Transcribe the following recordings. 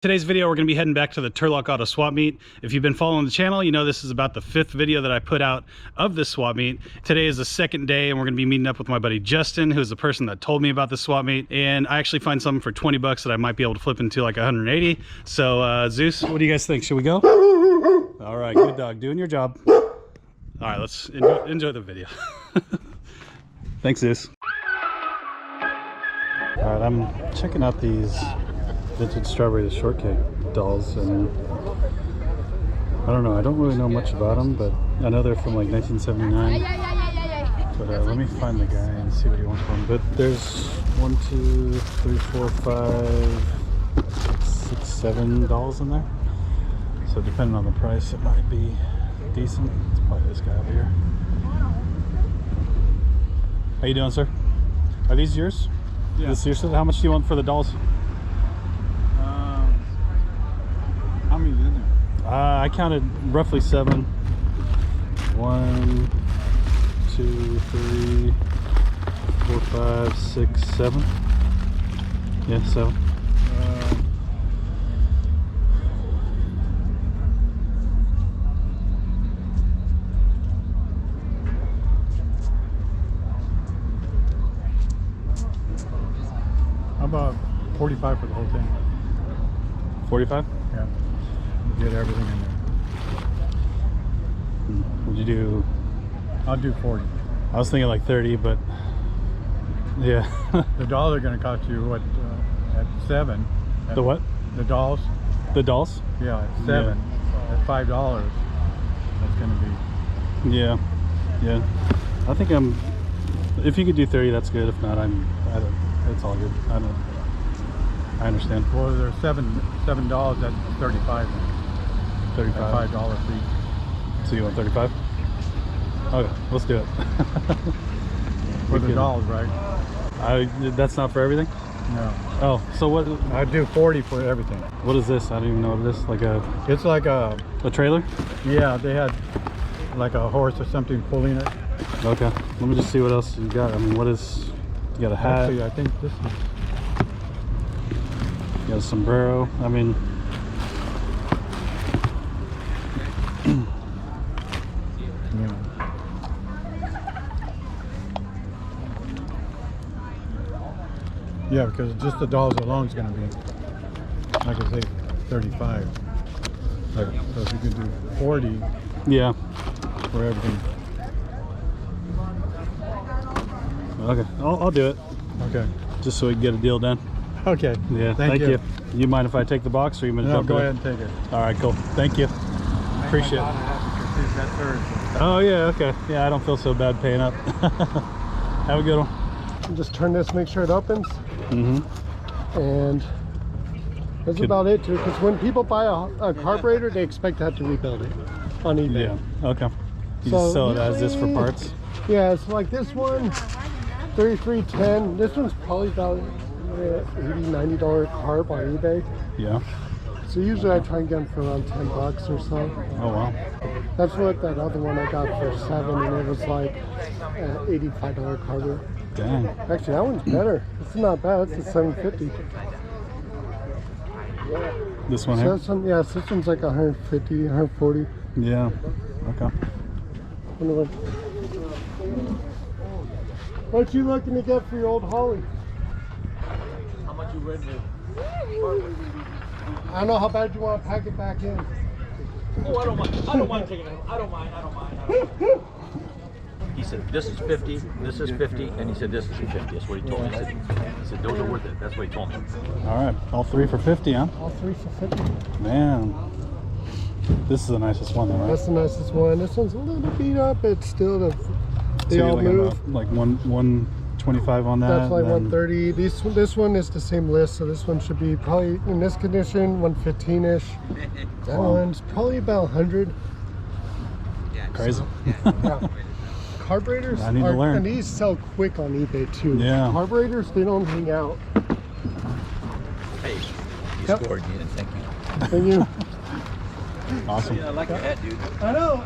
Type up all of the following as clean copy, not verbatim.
Today's video, we're going to be heading back to the Turlock Auto swap meet. If you've been following the channel, you know this is about the 5th video that I put out of this swap meet. Today is the 2nd day, and we're going to be meeting up with my buddy Justin, who's the person that told me about this swap meet. And I actually find something for 20 bucks that I might be able to flip into like 180. So Zeus, what do you guys think? Should we go? All right, good dog, doing your job. All right, let's enjoy the video. Thanks, Zeus. All right, I'm checking out these vintage strawberry shortcake dolls, and I don't know, I don't really know much about them, but I know they're from like 1979. But let me find the guy and see what he wants from them. But there's 1, 2, 3, 4, 5, 6, 7 dolls in there, so depending on the price it might be decent. It's probably this guy over here. How you doing, sir? Are these yours? Yeah. This yours? How much do you want for the dolls? How many is in there? I counted roughly 7. 1, 2, 3, 4, 5, 6, 7. Yeah, 7. How about 45 for the whole thing? 45? Yeah. Get everything in there. Would you do? I'll do 40. I was thinking like 30, but yeah. The dolls are going to cost you what, at 7? The what? The dolls? The dolls? Yeah, at 7. Yeah. At $5, that's going to be. Yeah, yeah. I think if you could do 30, that's good. If not, it's all good. I understand. Well, there's $7, that's 35. 35. At $5 each. So you want 35? Okay, let's do it. For the dolls, right? That's not for everything? No. Oh, so what? I'd do 40 for everything. What is this? I don't even know what it is. Like a... It's like a trailer? Yeah, they had like a horse or something pulling it. Okay, let me just see what else you got. I mean, what is... You got a hat? Actually, I think this is... You got a sombrero. I mean... Yeah, because just the dolls alone is going to be, like I say, 35. So if you could do 40, yeah, for everything. Okay, I'll do it. Okay. Just so we can get a deal done. Okay. Yeah. Thank you. You mind if I take the box, or you want to No, jump go in? ahead and take it. All right, cool. Thank you. Appreciate it. That's hers. Oh yeah. Okay. Yeah, I don't feel so bad paying up. Have a good one. Just turn this, make sure it opens. Mm-hmm. And that's about it too, because when people buy a carburetor, they expect to have to rebuild it on eBay. Yeah. Okay. You So just sell it as this for parts? Yeah, it's like this one, $33.10. This one's probably about $80-90 carb on eBay. Yeah. So usually I try and get them for around 10 bucks or so. Oh wow. That's what that other one I got for 7, and it was like $85 carburetor. Dang. Actually, that one's better. It's not bad. It's a $750. This one So here? this one, yeah, so this one's like 150, 140. Yeah. Okay. What you looking to get for your old Holly? How much you ready to? I don't know how bad you want to pack it back in. Oh, I don't mind. I don't mind taking it. I don't mind. He said, this is 50, this is 50, and he said, this is 50. That's what he told me. He said, those are worth it. That's what he told me. All right. All 3 for 50, huh? All 3 for 50. Man. This is the nicest one, though, right? That's the nicest one. This one's a little beat up. It's still they all move. Like 125 on that. That's like 130. This one is the same list, so this one should be probably in this condition 115-ish. That one's probably about 100. Crazy. Yeah. Carburetors I need to learn. And these sell quick on eBay too. Yeah. Carburetors, they don't hang out. Hey, you scored. Yeah, thank you. And you. Awesome. Yeah, I like your hat, dude. I know,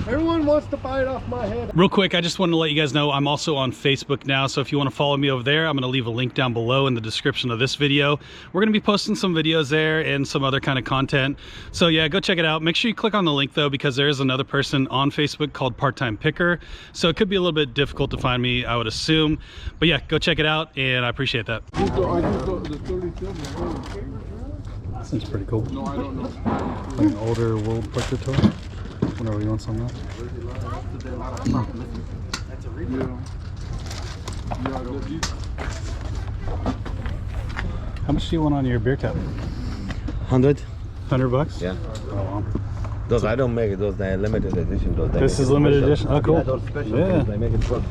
everyone wants to buy it off my head. Real quick, I just wanted to let you guys know I'm also on Facebook now, so if you want to follow me over there, I'm going to leave a link down below in the description of this video. We're going to be posting some videos there and some other kind of content. So yeah, go check it out. Make sure you click on the link though, because there is another person on Facebook called Part-Time Picker. So it could be a little bit difficult to find me, I would assume. But yeah, go check it out, and I appreciate that. Seems pretty cool. No, I don't know. Like an older World Portrait toy. Whenever you want some of that. How much do you want on your beer cap? 100. 100 bucks? Yeah. Oh, wow. Those I don't make it. Those they limited edition. Those they This make is it limited special. edition? Oh, cool. Yeah, those special. Yeah. They make it for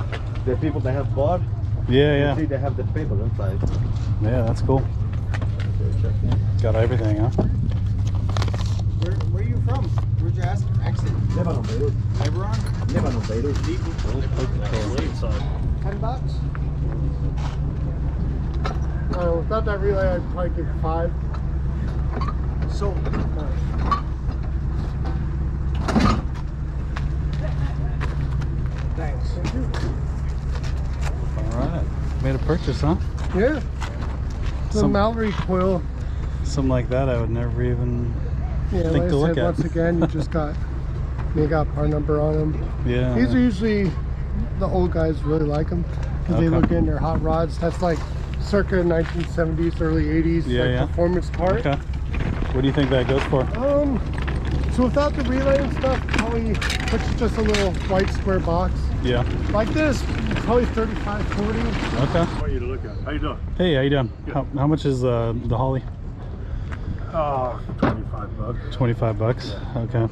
the people that have bought. Yeah, You see, they have the paper inside. yeah, that's cool. Got everything, huh? Where are you from? Where'd you ask? Accent? Lebanon, Beirut. Hebron? Lebanon, Beirut. $10. Without that relay, I'd probably give 5. So, thanks. All right. Made a purchase, huh? Yeah. The Some- Mallory coil. Something like that I would never even Yeah, think like to I look said, at. once again, you just got part number on them. Yeah. These are usually, the old guys really like them because they Okay. look in their hot rods. That's like circa 1970s, early 80s, Yeah, like yeah. performance part. Okay. What do you think that goes for? So without the relay and stuff, probably puts just a little white square box. Yeah. Like this, probably 35, 40. Okay. I want you to look at it. How you doing? Hey, how you doing? How much is the holly? 25 bucks. 25 bucks. Okay.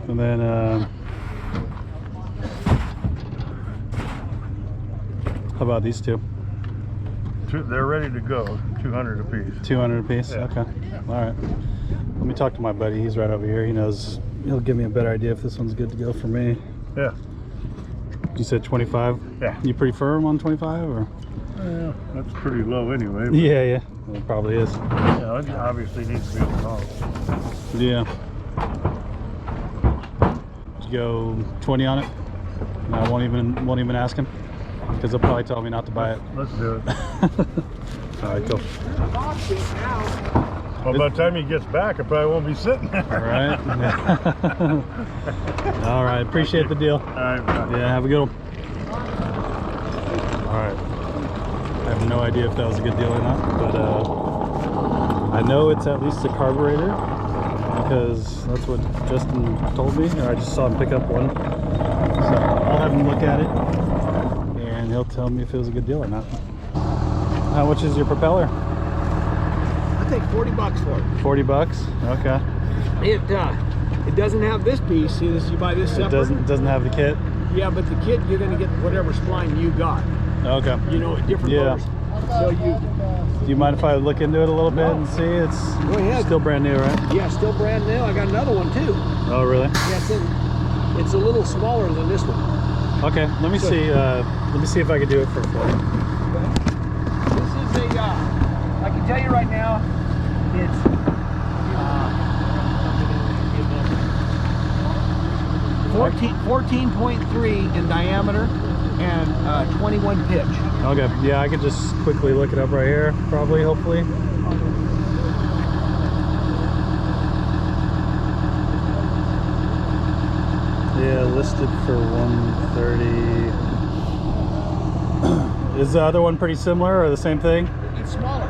And then how about these two? They're ready to go. 200 a piece. 200 a piece. Yeah. Okay. All right. Let me talk to my buddy. He's right over here. He knows. He'll give me a better idea if this one's good to go for me. Yeah. You said 25. Yeah. You pretty firm on 25 or? Yeah, that's pretty low anyway. But Yeah, yeah. It probably is. yeah, it obviously needs to be on the top. Yeah. Did you go 20 on it? And I won't even ask him because he'll probably tell me not to buy it. Let's do it. All right, cool. Well, by the time he gets back, I probably won't be sitting there. All right. All right. Appreciate the deal. All right, bye. Yeah. Have a good one. All right. I have no idea if that was a good deal or not, but I know it's at least a carburetor because that's what Justin told me, or I just saw him pick up one. So I'll have him look at it, and he'll tell me if it was a good deal or not. How much is your propeller? I take $40 for it. 40 bucks. Okay. It doesn't have this piece. See this? You buy this It separate. doesn't have the kit. Yeah, but the kit you're gonna get whatever spline you got. Okay. You know, different Yeah. motors. So you, Do you mind if I look into it a little bit and see? It's Go ahead. still brand new, right? yeah, still brand new. I got another one too. Oh, really? Yes, it's a little smaller than this one. Okay. Let me see. Let me see if I can do it for 40. This is a. I can tell you right now, it's. 14.3 in diameter and 21 pitch. Okay. Yeah, I could just quickly look it up right here. Probably, hopefully. Yeah, listed for 130. Is the other one pretty similar or the same thing? It's smaller.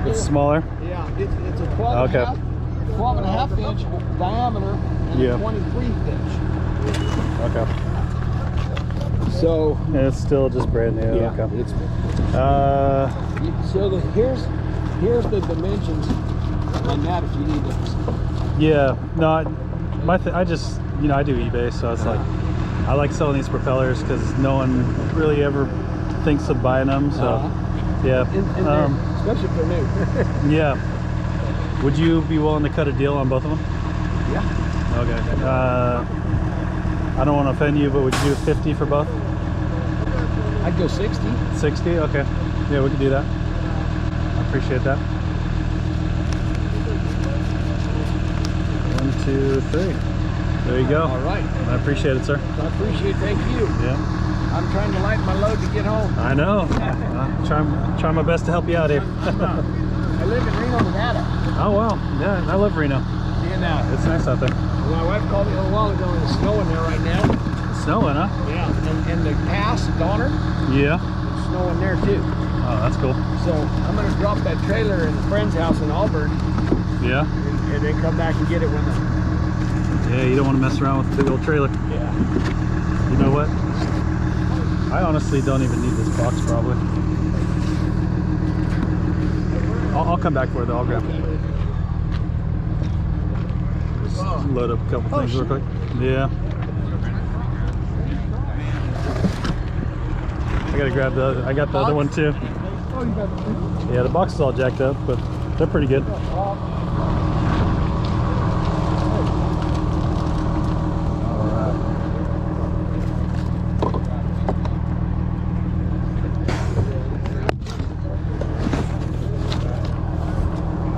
It's smaller. Yeah, it's a 12 Okay. and a half inch diameter and Yeah. a 23 pitch. Okay. So And it's still just brand new. yeah, Okay. it's Uh, here's the dimensions on that if you need those. yeah. No, I just, you know, I do eBay, so it's like I like selling these propellers because no one really ever thinks of buying them. So yeah. And especially if they're new. Yeah. Would you be willing to cut a deal on both of them? Yeah. Okay. I don't want to offend you, but would you do 50 for both? I'd go 60. 60? Okay. Yeah, we can do that. I appreciate that. 1, 2, 3. There you go. All right. I appreciate it, sir. I appreciate it. Thank you. Yeah. I'm trying to lighten my load to get home. I know. I'm try my best to help you out here. I live in Reno, Nevada. Oh, wow. Yeah, I love Reno. And It's nice out there. my wife called me a little while ago and it's snowing there right now. It's snowing, huh? Yeah. And the pass, Donner, Yeah. it's snowing there too. Oh, that's cool. So I'm going to drop that trailer in a friend's house in Auburn Yeah. and then come back and get it when the... Yeah, you don't want to mess around with the big old trailer. Yeah. You know what? I honestly don't even need this box, probably. I'll come back for it, though. I'll grab it. Just load up a couple things real quick. Yeah. I gotta grab the other. I got the other one too. Oh, you got the Yeah, the box is all jacked up, but they're pretty good.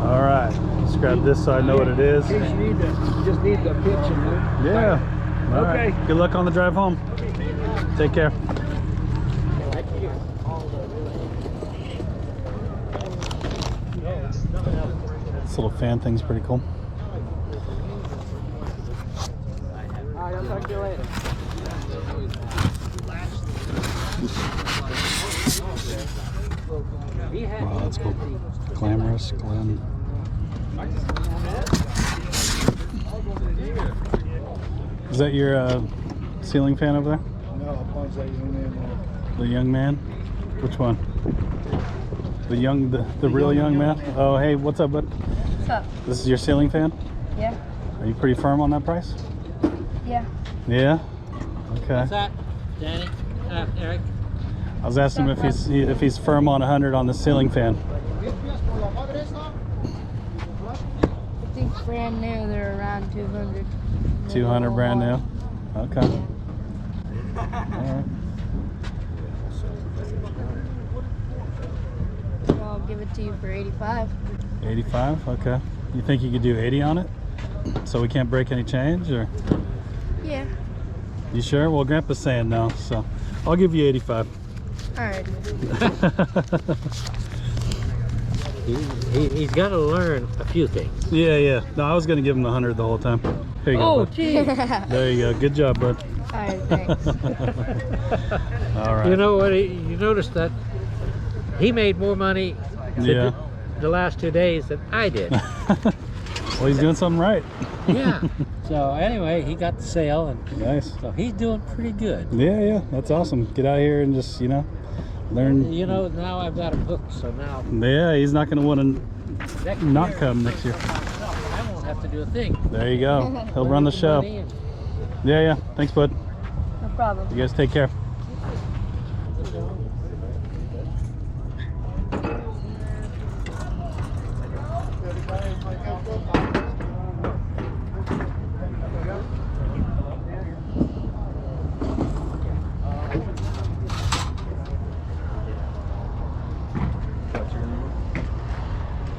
All right, let's grab this so I know what it is. In case you need you just need the pitch and the... Yeah. All right. Okay. Good luck on the drive home. Take care. This little fan thing's pretty cool. All right, I'll talk to you later. Wow, that's cool. Glamorous, glam. Is that your ceiling fan over there? No, one's that young man. The young man? Which one? The real young man? Oh, hey, what's up, bud? What's up? This is your ceiling fan? Yeah. Are you pretty firm on that price? Yeah. Yeah? Okay. What's that, Danny? Eric? I was asking him if he's firm on 100 on the ceiling fan. I think brand new they're around 200. 200 brand new? Okay. Alright. I'll give it to you for 85. 85? Okay. You think you could do 80 on it? So we can't break any change, or? Yeah. You sure? Well, Grandpa's saying no, so I'll give you 85. Alright. He's got to learn a few things. Yeah. No, I was going to give him the 100 the whole time. Here you go, Oh, bud. gee. There you go. Good job, bud. Alright, thanks. All right. You know what? You noticed that he made more money Yeah. the last 2 days than I did. Well, he's doing something right. Yeah. So anyway, he got the sale, and Nice. so he's doing pretty good. Yeah. That's awesome. Get out here and just, learn. You know, now I've got him hooked, so now Yeah, he's not going to want next to not year, come next year. I won't have to do a thing. There you go. He'll run the show. Money and- Yeah. Thanks, bud. No problem. You guys take care.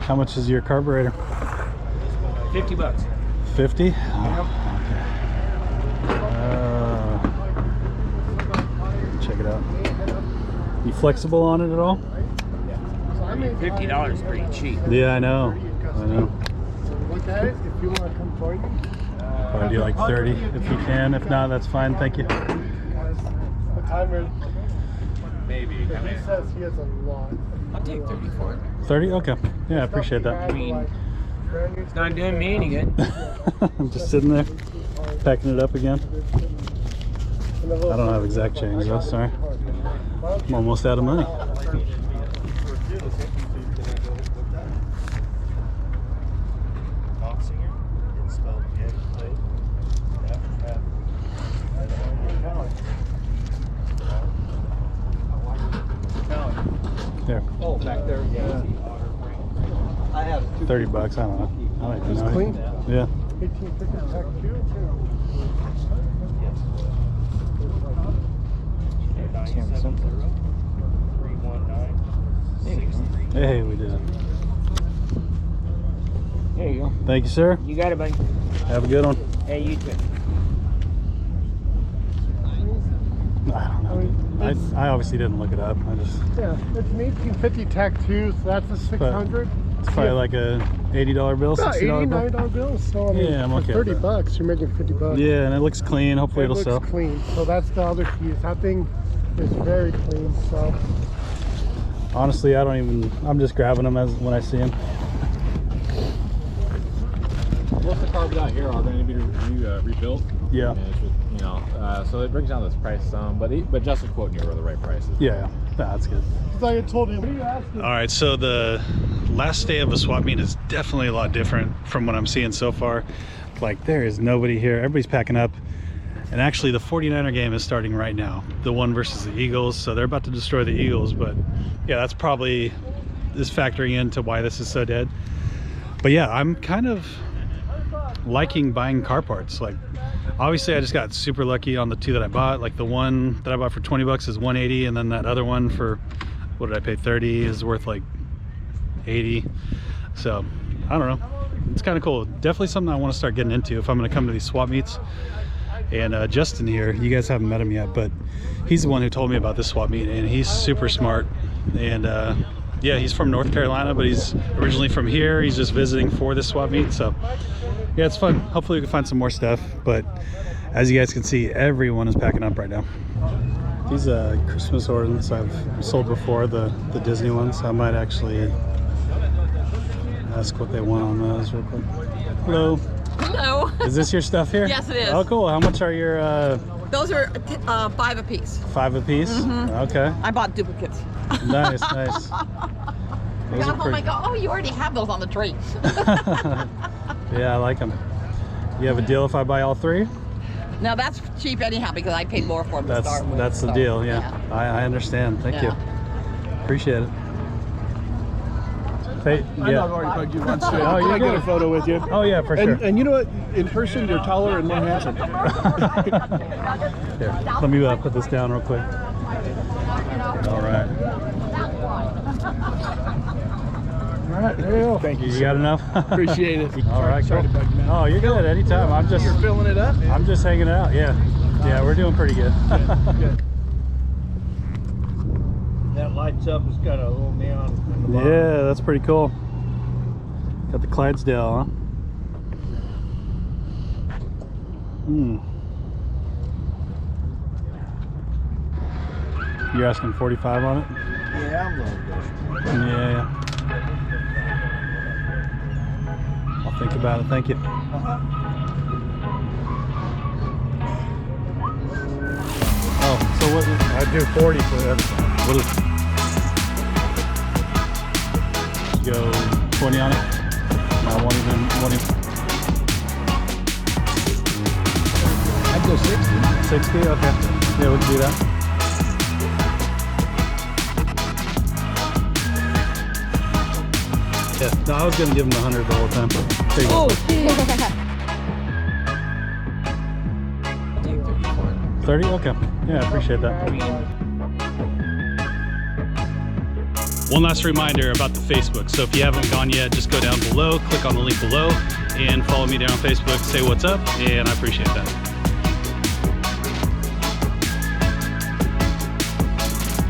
How much is your carburetor? $50. 50? Check it out. You flexible on it at all? $50 is pretty cheap. Yeah, I know. Look at it if you want to come join me. Probably do like 30 if you can. If not, that's fine. Thank you. The timer. Maybe. He says he has a lot. I'll take 30 for it. 30? Okay. Yeah, I appreciate that. I mean, it's not doing me any good. I'm just sitting there, packing it up again. I don't have exact change though, sorry. I'm almost out of money. There, Oh, back there. Yeah. I have $30. I don't know. I don't even It's know. clean. Yeah. 18 tickets pack too. Hey, we did it. There you go. Thank you, sir. You got it, buddy. Have a good one. Hey, you too. I don't know. I obviously didn't look it up. I just. Yeah, it's an 1850 tack too, so that's a 600. It's probably like a $80 bill, About $60 bill. $89 bill. So I mean, Yeah, I'm okay for with 30 that. bucks, you're making 50 bucks. Yeah, and it looks clean. Hopefully It it'll looks sell. clean. So that's the other piece. That thing is very clean. So Honestly, I'm just grabbing them as when I see them. Most of the cars out here are going to be rebuilt. Yeah. And it's just, so it brings down this price some, but Justin's quoting you are the right prices. Yeah, that's good. because I had told him, what are you asking? All right, so the last day of a swap meet is definitely a lot different from what I'm seeing so far. Like, there is nobody here. Everybody's packing up. And actually, the 49er game is starting right now. The one versus the Eagles. So they're about to destroy the Eagles. But yeah, that's probably is factoring into why this is so dead. But yeah, I'm kind of liking buying car parts. Like, obviously I just got super lucky on the two that I bought. Like, the one that I bought for 20 bucks is 180, and then that other one for, what did I pay, 30, is worth like 80. So I don't know, it's kind of cool. Definitely something I want to start getting into if I'm going to come to these swap meets. And Justin here, you guys haven't met him yet, but he's the one who told me about this swap meet, and he's super smart. And yeah, he's from North Carolina, but he's originally from here. He's just visiting for this swap meet. So yeah, it's fun. Hopefully we can find some more stuff. But as you guys can see, everyone is packing up right now. These Christmas ornaments I've sold before, the Disney ones. I might actually ask what they want on those real quick. Hello. Hello. Is this your stuff here? Yes, it is. Oh, cool. How much are your Those are $5 a piece. 5 a piece? Okay. I bought duplicates. Nice, nice. I Those got are home, pretty- I go, oh, you already have those on the tree. Yeah, I like them. You have a deal if I buy all 3? Now that's cheap anyhow because I paid more for them to start with. That's the so, deal, yeah. I understand. Thank you. Appreciate it. Hey, I know I've already bugged you once. So Oh, you're can I get good. a photo with you? Oh yeah, for sure. And you know what? In person, you're taller and more handsome. Here, let me put this down real quick. All right. All right, there you go. Thank You got enough? Appreciate it. All right, Sorry cool. to bug you, man. Oh, you're good. Anytime. I'm just. You're filling it up. Man. I'm just hanging out. Yeah. Yeah, we're doing pretty good. Good. That lights up. It's got a little neon in the bottom. Yeah, that's pretty cool. Got the Clydesdale, huh? You're asking 45 on it? Yeah, I'm gonna go. Yeah. I'll think about it. Thank you. Oh, so what? I do 40 for everything. What is? Go 20 on it. No, I won't even. I'd go 60. 60? Okay. Yeah, we can do that. Yeah, no, I was gonna give him 100 the whole time. There you go. 30? Okay. Yeah, I appreciate that. One last reminder about the Facebook. So if you haven't gone yet, just go down below, click on the link below, and follow me down on Facebook, say what's up, and I appreciate that.